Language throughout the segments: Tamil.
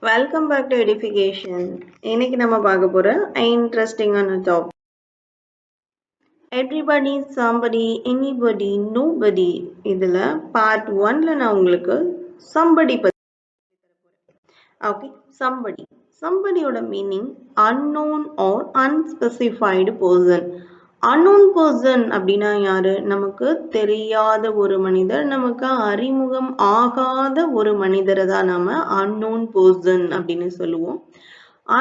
Welcome back to Edification. இன்னைக்கு நம்ம பார்க்க போற இன்ட்ரெஸ்டிங்கான topic. Everybody, somebody, anybody, nobody. இதுல பார்ட் 1ல நான் உங்களுக்கு somebody பத்தி ஓகே somebody. somebodyயோட meaning unknown or unspecified person. unknown person அப்படின்னா யாரு? நமக்கு தெரியாத ஒரு மனிதர், நமக்கு அறிமுகம் ஆகாத ஒரு மனிதரை தான் நாம unknown person அப்படின்னு சொல்லுவோம்.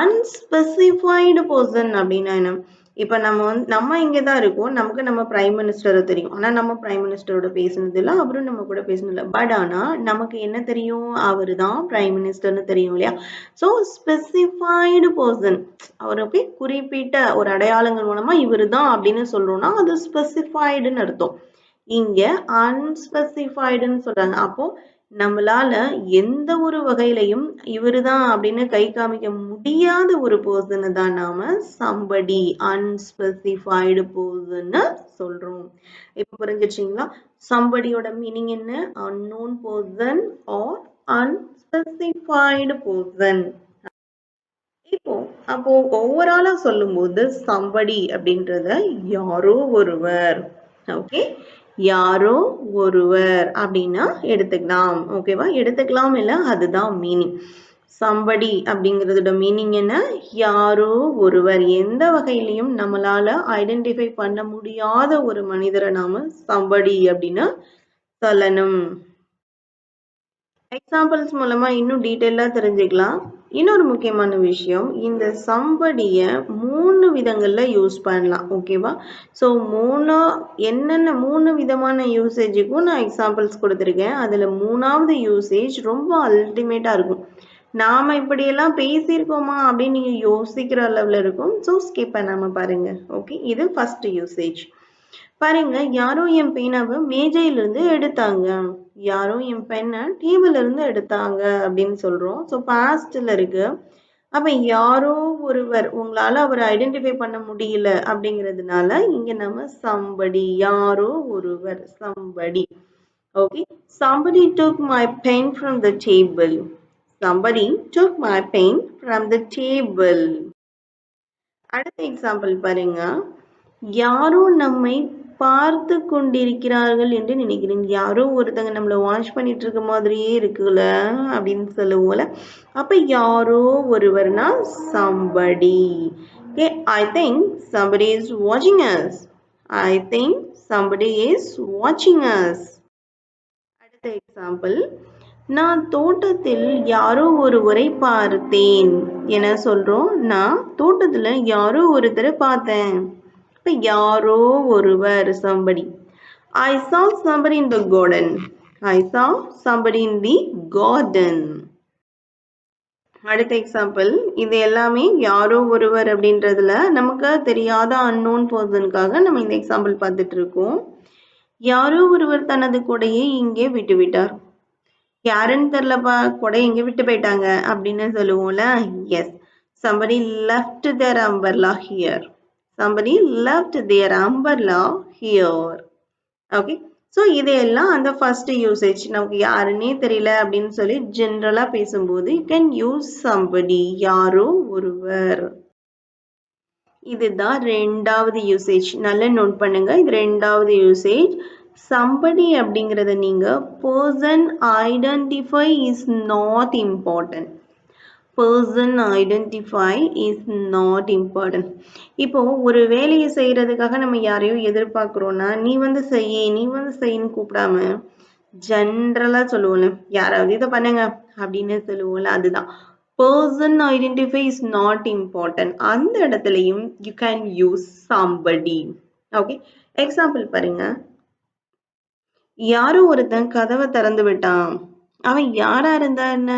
அன்ஸ்பெசிஃபைடு பர்சன் அப்படின்னா என்ன? இப்ப நம்ம இங்கதான் இருக்கோம், நமக்கு நம்ம பிரைம் மினிஸ்டரை தெரியும், ஆனா நம்ம பிரைம் மினிஸ்டரோட பேசுனது இல்லை, அவரும் நம்ம கூட பேசுனது இல்லை. பட் ஆனா நமக்கு என்ன தெரியும்? அவரு தான் பிரைம் மினிஸ்டர்னு தெரியும் இல்லையா? ஸோ ஸ்பெசிஃபைடு பர்சன், அவர் போய் குறிப்பிட்ட ஒரு அடையாளங்கள் மூலமா இவரு தான் அப்படின்னு சொல்றோம்னா அது ஸ்பெசிஃபைடுன்னு அர்த்தம். இங்க அன்ஸ்பெசிஃபைடுன்னு சொல்றாங்க. அப்போ நம்மளால எந்த ஒரு வகையிலையும் இவருதான் அப்படின்னு கை காமிக்க முடியாத ஒரு பர்சனை தான் நாம somebody unspecified person சொல்றோம். இப்ப புரிஞ்சிருச்சுங்களா? somebodyயோட மீனிங் என்ன? unknown person or unspecified person. அப்போ ஓவராலா சொல்லும்போது somebody அப்படின்றத யாரோ ஒருவர், ஓகே, யாரோ ஒருவர் அப்படின்னா எடுத்துக்கலாம். ஓகேவா? எடுத்துக்கலாம் இல்ல, அதுதான் மீனிங். somebody அப்படிங்கிறதோட மீனிங் என்ன? யாரோ ஒருவர். எந்த வகையிலையும் நம்மளால ஐடென்டிஃபை பண்ண முடியாத ஒரு மனிதரை நாம somebody அப்படின்னு சொல்லணும். எக்ஸாம்பிள்ஸ் மூலமா இன்னும் டீட்டெயிலா தெரிஞ்சுக்கலாம். இன்னொரு முக்கியமான விஷயம், இந்த somebodyய 3 விதங்கள்ல யூஸ் பண்ணலாம். ஓகேவா? ஸோ என்னென்ன 3 விதமான யூசேஜுக்கும் நான் எக்ஸாம்பிள்ஸ் கொடுத்துருக்கேன். அதுல 3வது யூசேஜ் ரொம்ப அல்டிமேட்டா இருக்கும். நாம இப்படியெல்லாம் பேசியிருக்கோமா அப்படின்னு நீங்க யோசிக்கிற அளவுல இருக்கும். ஸோ ஸ்கிப் பண்ணாம பாருங்க. ஓகே, இது ஃபர்ஸ்ட் யூசேஜ். பாருங்க, யாரோ என் பேனாவை மேஜையிலிருந்து எடுத்தாங்க, யாரோ என் பெண்ணை டேபிள்ல இருந்து எடுத்தாங்க அப்படின்னு சொல்றோம். ஸோ பாஸ்ட்ல இருக்கு. அப்ப யாரோ ஒருவர், உங்களால அவரை ஐடென்டிஃபை பண்ண முடியல அப்படிங்கிறதுனால இங்க நம்ம somebody, யாரோ ஒருவர், somebody. Okay, somebody took my pen from the table. somebody took my pen from the table. அடுத்த எக்ஸாம்பிள் பாருங்க, யாரோ நம்மை பார்த்து கொண்டிருக்கிறார்கள் என்று நினைக்கிறேன். யாரோ ஒருத்தங்க நம்மள வாட்ச் பண்ணிட்டு இருக்க மாதிரியே இருக்குல்ல அப்படின்னு சொல்லுவோம்ல. அப்ப யாரோ ஒருவர்னா somebody. Okay, I think somebody is watching us. I think somebody is watching us. அடுத்த எக்ஸாம்பிள், நான் தோட்டத்தில் யாரோ ஒருவரை பார்த்தேன் என சொல்றோம். நான் தோட்டத்துல யாரோ ஒருத்தரை பார்த்தேன். இப்ப யாரோ ஒருவர் somebody. I saw somebody in the garden. I saw somebody in the garden. அடுத்த எக்ஸாம்பிள், இது எல்லாமே யாரோ ஒருவர் அப்படின்றதுல நமக்கு தெரியாத unknown personக்காக நம்ம இந்த எக்ஸாம்பிள் பார்த்துட்டு இருக்கோம். யாரோ ஒருவர் தனது கொடையை இங்கே விட்டு விட்டார். யாருன்னு தெரியலப்பா, கொடை எங்க விட்டு போயிட்டாங்க அப்படின்னு சொல்லுவோம்ல. Yes, somebody left their umbrella here. somebody left their umbrella here. Okay, so இதையெல்லாம் அந்த ஃபர்ஸ்ட் யூசேஜ். நமக்கு யாருன்னே தெரியல அப்படின்னு சொல்லி ஜென்ரலா பேசும்போது யூ கேன் யூஸ் somebody, யாரோ ஒருவர். இதுதான் ரெண்டாவது யூசேஜ். நல்லா நோட் பண்ணுங்க, இது ரெண்டாவது யூசேஜ். somebody அப்படிங்கிறத நீங்க person identify is not important. person identify is not important. இப்போ ஒரு வேலையை செய்யறதுக்காக நம்ம யாரையும் எதிர்பார்க்கிறோம்னா நீ வந்து செய்யின்னு கூப்பிடாம ஜென்ரலா சொல்லுவோம்ல, யாராவது இதை பண்ணுங்க அப்படின்னு சொல்லுவோம்ல, அதுதான் person identify is not important. அந்த இடத்துலயும் you can use somebody. Okay, example பாருங்க, யாரோ ஒருத்தன் கதவை திறந்து விட்டான். அவன் யாரா இருந்தா என்ன?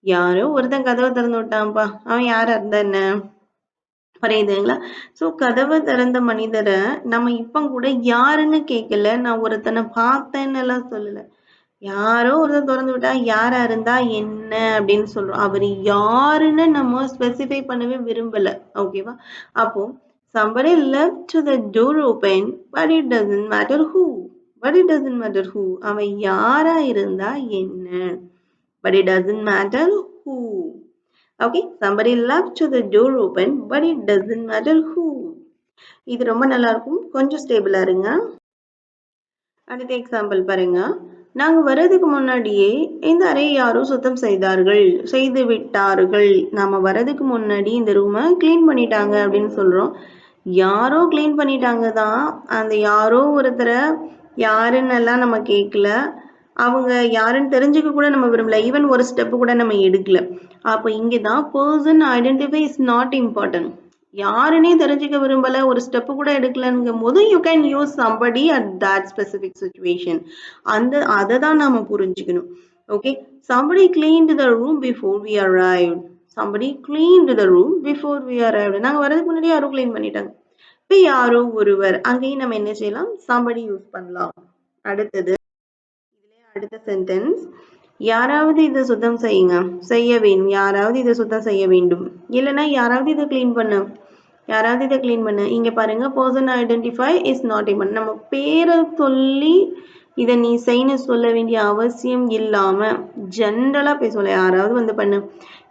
யாரோ ஒருத்தன் கதவை திறந்து விட்டான்ப்பா, அவன் யாரா இருந்தா என்ன? புரியுதுங்களா? ஸோ கதவை திறந்த மனிதரை நம்ம இப்ப கூட யாருன்னு கேட்கல, நான் ஒருத்தனை பார்த்தேன்னு எல்லாம் சொல்லல. யாரோ ஒருத்தர் திறந்து விட்டா யாரா இருந்தா என்ன அப்படின்னு சொல்றோம். அவர் யாருன்னு நம்ம ஸ்பெசிஃபை பண்ணவே விரும்பல. ஓகேவா? அப்போ somebody left the door open, but it doesn't matter who. But it doesn't matter who. அவன் யாரா இருந்தா என்ன? But it doesn't matter who. Okay, somebody left the door open, but it doesn't matter who. இது ரொம்ப நல்லா இருக்கும். கொஞ்சம் ஸ்டேபிளா இருங்க. அடுத்த எக்ஸாம்பிள் பாருங்க. நாங்க வர்றதுக்கு முன்னாடியே இந்த அறையை யாரோ சுத்தம் செய்து விட்டார்கள். நாம வர்றதுக்கு முன்னாடி இந்த ரூமை கிளீன் பண்ணிட்டாங்க அப்படின்னு சொல்றோம். யாரோ கிளீன் பண்ணிட்டாங்க தான். அந்த யாரோ ஒருத்தரை யாருன்னு எல்லாம் நம்ம கேட்கல. அவங்க யாருன்னு தெரிஞ்சுக்க கூட நம்ம விரும்பல. ஈவன் ஒரு ஸ்டெப் கூட நம்ம எடுக்கல. அப்போ இங்கதான் person identify is not important. யாருன்னே தெரிஞ்சுக்க விரும்பல, ஒரு ஸ்டெப் கூட எடுக்கலங்கும் போது you can use somebody at that specific situation. அதை தான் நாம புரிஞ்சுக்கணும். Okay, somebody cleaned the room before we arrived. somebody cleaned the room before we arrived. நாங்க வரதுக்கு முன்னாடி யாரோ கிளீன் பண்ணிட்டாங்க. இப்போ யாரோ ஒருவர், அங்கேயும் நம்ம என்ன செய்யலாம், somebody யூஸ் பண்ணலாம். அடுத்தது அடுத்த சென்டென்ஸ், யாராவது இதை சுத்தம் செய்ய வேண்டும். யாராவது இதை சுத்தம் செய்ய வேண்டும். இல்லைன்னா யாராவது இதை கிளீன் பண்ணு. இங்க பாருங்க, பர்சன் ஐடென்டிஃபை இஸ் நாட் இவன். நம்ம பேரை சொல்லி இதை நீ செய்யணும் சொல்ல வேண்டிய அவசியம் இல்லாம ஜென்ரலா பேசல. யாராவது வந்து பண்ணு,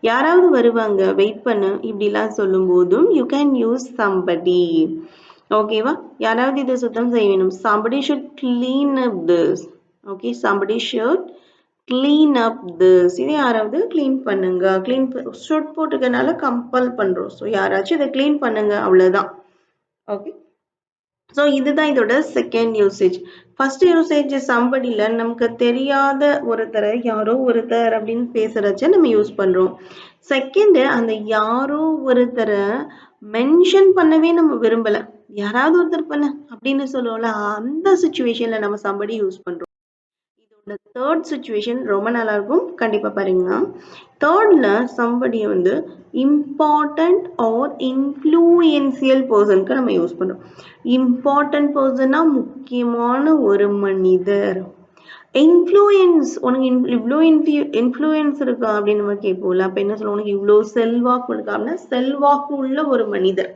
யாராவது வருவாங்க, வெயிட் பண்ணு, இப்படிலாம் சொல்லும் போதும் யூ கேன் யூஸ் somebody. ஓகேவா? யாராவது இதை சுத்தம் செய்ய வேண்டும். somebody should clean up this. okay, somebody should clean up this. இதை யாராவது clean பண்ணுங்க. clean should போட்டுக்கனால கம்பல் பண்றோம். ஸோ யாராச்சும் இதை clean பண்ணுங்க, அவ்வளவுதான். ஓகே, ஸோ இதுதான் இதோட செகண்ட் யூசேஜ். ஃபர்ஸ்ட் யூசேஜ் சம்படியில் நமக்கு தெரியாத ஒருத்தரை யாரோ ஒருத்தர் அப்படின்னு பேசுறச்ச நம்ம யூஸ் பண்றோம். செகண்ட், அந்த யாரோ ஒருத்தரை மென்ஷன் பண்ணவே நம்ம விரும்பல, யாராவது ஒருத்தர் பண்ண அப்படின்னு சொல்லுவோம்ல, அந்த சுச்சுவேஷன்ல நம்ம சம்படி யூஸ் பண்றோம். இதோட தேர்ட் சுச்சுவேஷன் ரொம்ப நல்லா இருக்கும், கண்டிப்பா பாருங்க. தேர்ட்ல சம்படியை வந்து இம்பார்ட்டன்ட் ஆர் இன்ஃப்ளூயன்சியல் பர்சனுக்கு நம்ம யூஸ் பண்றோம். இம்பார்ட்டன்ட் பர்சனா முக்கியமான ஒரு மனிதர். இன்ஃப்ளூயன்ஸ், உனக்கு இவ்வளோ இன்ஃப்ளூயன்ஸ் இருக்கா அப்படின்னு நம்ம கேட்போம்ல. அப்ப என்ன சொல்லுவோம், உனக்கு இவ்வளோ செல்வாக்கு இருக்கா அப்படின்னா செல்வாக்கு உள்ள ஒரு மனிதர்.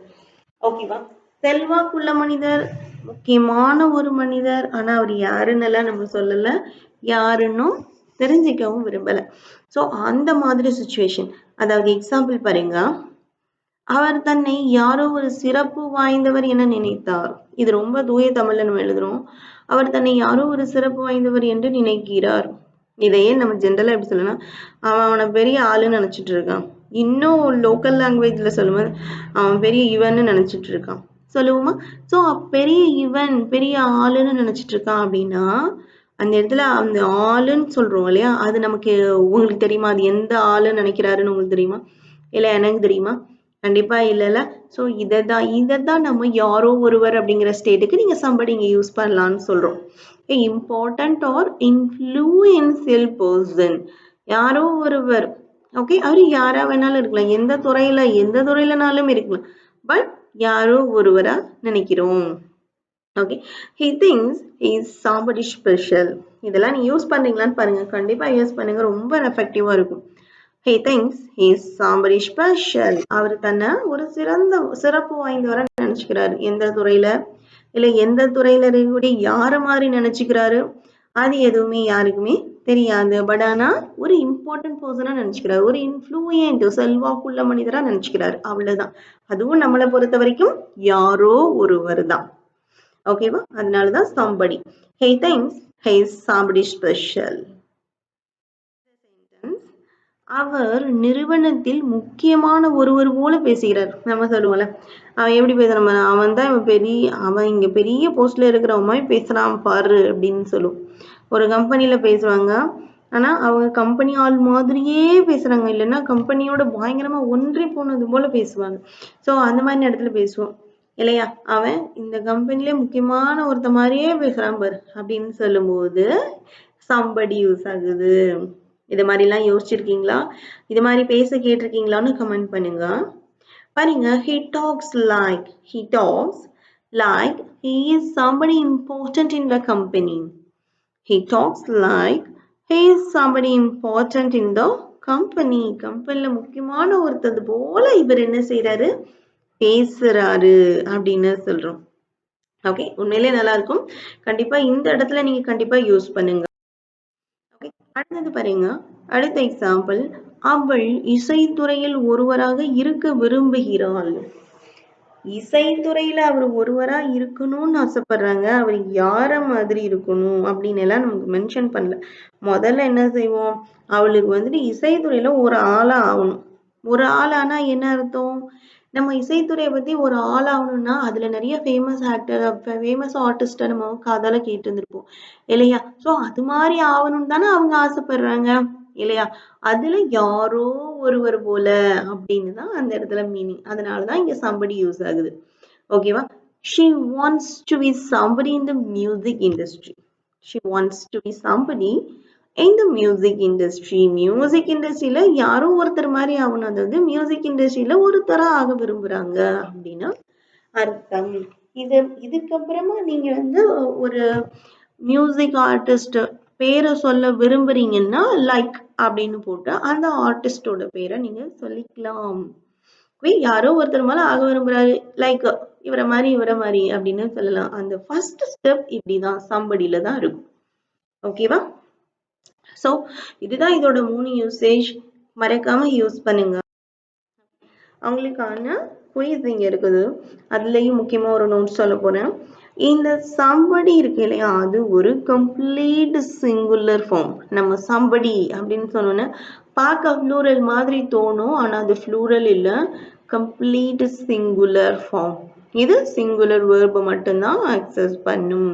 ஓகேவா? செல்வாக்குள்ள மனிதர், முக்கியமான ஒரு மனிதர். ஆனா அவர் யாருன்னு நம்ம சொல்லல, யாருன்னும் தெரிஞ்சிக்கவும் விரும்பல. ஸோ அந்த மாதிரி சுச்சுவேஷன். அதாவது எக்ஸாம்பிள் பாருங்க, அவர் தன்னை யாரோ ஒரு சிறப்பு வாய்ந்தவர் என நினைத்தார். இது ரொம்ப தூய தமிழ்ல நம்ம எழுதுறோம். அவர் தன்னை யாரோ ஒரு சிறப்பு வாய்ந்தவர் என்று நினைக்கிறார். இதையே நம்ம ஜென்ரலா எப்படி சொல்லலாம், அவனை பெரிய ஆளுன்னு நினைச்சிட்டு இருக்கான். இன்னும் லோக்கல் லாங்குவேஜ்ல சொல்லும்போது அவன் பெரிய இவன்னு நினைச்சிட்டு இருக்கான் சொல்லுவோமா. ஸோ பெரிய இவன், பெரிய ஆளுன்னு நினைச்சிட்டு இருக்கான் அப்படின்னா அந்த இடத்துல அந்த ஆளுன்னு சொல்றோம் இல்லையா, அது நமக்கு உங்களுக்கு தெரியுமா, அது எந்த ஆளுன்னு நினைக்கிறாருன்னு உங்களுக்கு தெரியுமா? இல்ல எனக்கு தெரியுமா? கண்டிப்பா இல்லைல்ல. ஸோ இதைதான் நம்ம யாரோ ஒருவர் அப்படிங்கிற ஸ்டேட்டுக்கு நீங்க சம்படி இங்க யூஸ் பண்ணலாம்னு சொல்றோம். இம்பார்ட்டன்ட் ஆர் இன்ஃப்ளூயன்சியல் பர்சன், யாரோ ஒருவர். ஓகே, அவரு யாரா வேணாலும் இருக்கலாம், எந்த துறையிலனாலும் இருக்கலாம். பட் யாரோ ஒருவரா நினைக்கிறோம். Okay, he thinks he is somebody special. இதெல்லாம் நீ யூஸ் பண்றீங்களான்னு பாருங்க, கண்டிப்பா யூஸ் பண்ணுங்க, ரொம்ப எஃபெக்டிவா இருக்கும். he thinks he is somebody special. அவர் தன்னை ஒரு சிறப்பு வாய்ந்தவரை நினைச்சுக்கிறாரு. எந்த துறையில இருக்கக்கூடிய யார மாதிரி நினைச்சுக்கிறாரு, அது எதுவுமே யாருக்குமே தெரியாது. பட் ஆனா ஒரு இம்பார்ட்டன்ட் பர்சனா நினைச்சுக்கிறாரு, ஒரு இன்ஃப்ளூயன்ட் செல்வாக்குள்ள மனிதரா நினைச்சுக்கிறாரு, அவ்வளவுதான். அதுவும் நம்மளை பொறுத்த வரைக்கும் யாரோ ஒருவர் தான். ஓகேவா? அதனாலதான் somebody. he thinks he is somebody special. அவர் நிறுவனத்தில் முக்கியமான ஒருவர் போல பேசுகிறார். நம்ம சொல்லுவோம்ல, அவன் எப்படி பேசுறான், அவன் இங்க பெரிய போஸ்ட்ல இருக்கிறவன் மாதிரி பேசுறான் பாரு அப்படின்னு சொல்லுவோம். ஒரு கம்பெனில பேசுவாங்க, ஆனா அவங்க கம்பெனி ஆள் மாதிரியே பேசுறாங்க, இல்லைன்னா கம்பெனியோட பயங்கரமா ஒன்றி போனது போல பேசுவாங்க. ஸோ அந்த மாதிரி இடத்துல பேசுவோம் இல்லையா, அவன் இந்த கம்பெனிலே முக்கியமான ஒருத்த மாதிரியே பேசுறான் பாரு அப்படின்னு சொல்லும் போது somebody யூஸ் ஆகுது. இது மாதிரிலாம் யோசிச்சிருக்கீங்களா? இது மாதிரி பேச கேட்டிருக்கீங்களான்னு கமெண்ட் பண்ணுங்க. பாருங்க, he talks like he is somebody important in the company. he talks like he is somebody important in the company. கம்பெனில முக்கியமான ஒருத்தது போல இவர் என்ன செய்யறாரு, பேசுறாரு அப்படின்னு சொல்றோம். ஓகே, உண்மையிலே நல்லா இருக்கும். கண்டிப்பா இந்த இடத்துல நீங்க கண்டிப்பா யூஸ் பண்ணுங்க. அடுத்தது பாருங்க, அடுத்த எக்ஸாம்பிள், அவள் இசைத்துறையில் ஒருவராக இருக்க விரும்புகிறாள். இசைத்துறையில அவர் ஒருவரா இருக்கணும்னு ஆசைப்படுறாங்க. அவர் யார மாதிரி இருக்கணும் அப்படின்னு எல்லாம் நமக்கு மென்ஷன் பண்ணல. முதல்ல என்ன செய்வோம்? அவளுக்கு வந்துட்டு இசைத்துறையில ஒரு ஆளா ஆகணும். ஒரு ஆளானா என்ன அர்த்தம்? நம்ம இசைத்துறையை பத்தி ஒரு ஆள் ஆகணும்னா அதுல நிறைய ஃபேமஸ் ஆக்டர் ஃபேமஸ் ஆர்டிஸ்ட நம்ம காதால கேட்டு இருந்திருப்போம் இல்லையா? சோ அது மாதிரி ஆகணும்னு தானே அவங்க ஆசைப்படுறாங்க இல்லையா? அதுல யாரோ ஒருவர் போல அப்படின்னு தான் அந்த இடத்துல மீனிங். அதனாலதான் இங்க somebody யூஸ் ஆகுது. ஓகேவா? She wants to be somebody in the music industry. She wants to be somebody in the music industry. Music இண்டஸ்ட்ரியில யாரோ ஒருத்தர் மாதிரி ஆகணும். அதாவது மியூசிக் இண்டஸ்ட்ரியில ஒருத்தரா ஆக விரும்புறாங்க அப்படின்னு அர்த்தம். இதுக்கப்புறமா நீங்க வந்து ஒரு மியூசிக் ஆர்டிஸ்ட் பேரை சொல்ல விரும்புறீங்கன்னா லைக் அப்படின்னு போட்டு அந்த ஆர்டிஸ்டோட பேரை நீங்க சொல்லிக்கலாம். யாரோ ஒருத்தர் மேல ஆக விரும்புறாரு லைக் இவரை மாதிரி அப்படின்னு சொல்லலாம். அந்த ஃபர்ஸ்ட் ஸ்டெப் இப்படிதான் சம்படியில தான் இருக்கும். ஓகேவா? சோ இதுதான் இதோட 3 யூசேஜ். மறக்காம யூஸ் பண்ணுங்க. அவங்களுக்கான குயிஸ் இங்க இருக்குது. அதுலயும் முக்கியமா ஒரு நோட் சொல்ல போறேன். இந்த somebody இருக்கு இல்லையா? அது ஒரு கம்ப்ளீட் சிங்குலர் ஃபார்ம். நம்ம somebody அப்படின்னு சொன்னோன்னா பார்க்க ஃப்ளூரல் மாதிரி தோணும். ஆனா அது ஃப்ளூரல் இல்ல, கம்ப்ளீட் சிங்குலர் ஃபார்ம். இது சிங்குலர் வேர்பை மட்டும்தான் அக்சஸ் பண்ணும்.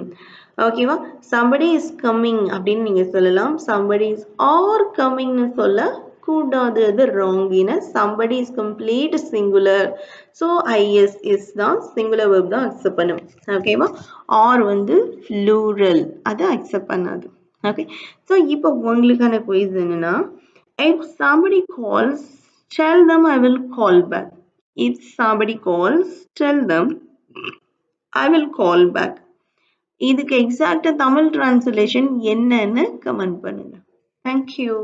ஓகேவா? somebody is coming அப்படின்னு நீங்க சொல்லலாம். somebody is are comingனு சொல்ல கூடாது. அது wronginess. somebody is complete singular. so is is தான் singular verb தான் அக்செப்ட் பண்ணும். ஓகேவா? or வந்து plural, அது அக்செப்ட் பண்ணாது. ஓகே. so இப்போ உங்களுக்கான குயிஸ் என்னன்னா, if somebody calls, tell them I will call back. if somebody calls, tell them I will call back. இதுக்கு எக்ஸாக்ட் தமிழ் டிரான்ஸ்லேஷன் என்னன்னு கமெண்ட் பண்ணுங்க. Thank you.